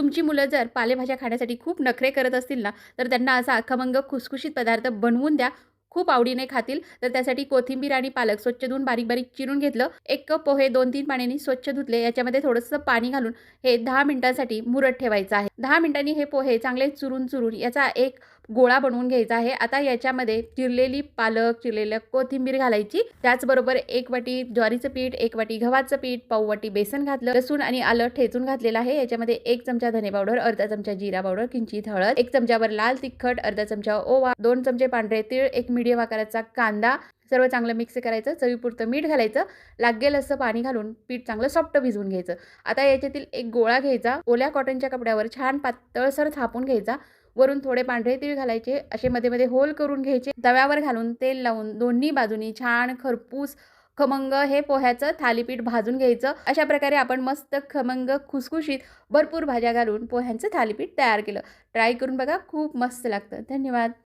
तुमची मुलं जर पालेभाज्या खाण्यासाठी खूप नखरे करत असतील ना, तर त्यांना असा खमंग खुसखुशीत पदार्थ बनवून द्या. खूप आवडीने खातील. तर त्यासाठी कोथिंबीर आणि पालक स्वच्छ धुवून बारीक-बारीक चिरून घेतलं. 1 कप पोहे 2-3 पाण्याने स्वच्छ धुतले. याच्यामध्ये थोडंसं पाणी घालून हे 10 मिनिटांसाठी मुरत ठेवायचं आहे. 10 मिनिटांनी हे पोहे चांगले चुरून-चुरून याचा एक गोळा बनवून घ्यायचा आहे. आता याच्यामध्ये चिरलेली पालक, चिरलेलं कोथिंबीर घालायची. त्याचबरोबर 1 वाटी ज्वारीचं पीठ, 1 वाटी गव्हाचं पीठ, पाव वाटी बेसन घातलं. लसूण आणि आलं ठेचून घातलेलं आहे. याच्यामध्ये 1 चमचा धने पावडर, अर्धा चमचा जीरा पावडर, किंचित हळद, 1 चमचाभर लाल तिखट, अर्धा चमचा ओवा, 2 चमचे पांढरे तीळ, 1 मीडियम आकाराचा कांदा, सर्व चांगलं मिक्स करायचं. चवीपुरतं मीठ घालायचं. लागेल असं पाणी घालून पीठ चांगलं सॉफ्ट भिजवून घ्यायचं. आता याच्यातील एक गोळा घ्यायचा. ओल्या कॉटनच्या कपड्यावर छान पातळसर थापून घ्यायचा. वरून थोडे पांढरे तीळ घालायचे. असे मध्ये-मध्ये होल करून घ्यायचे. तव्यावर घालून तेल लावून दोन्ही बाजूनी छान खरपूस खमंग हे पोह्याचं थालीपीठ भाजून घ्यायचं. अशा प्रकारे आपण मस्त खमंग खुसखुशीत भरपूर भाज्या घालून पोह्यांचं थालीपीठ तयार केलं. ट्राय करून बघा. खूप मस्त लागतं. धन्यवाद.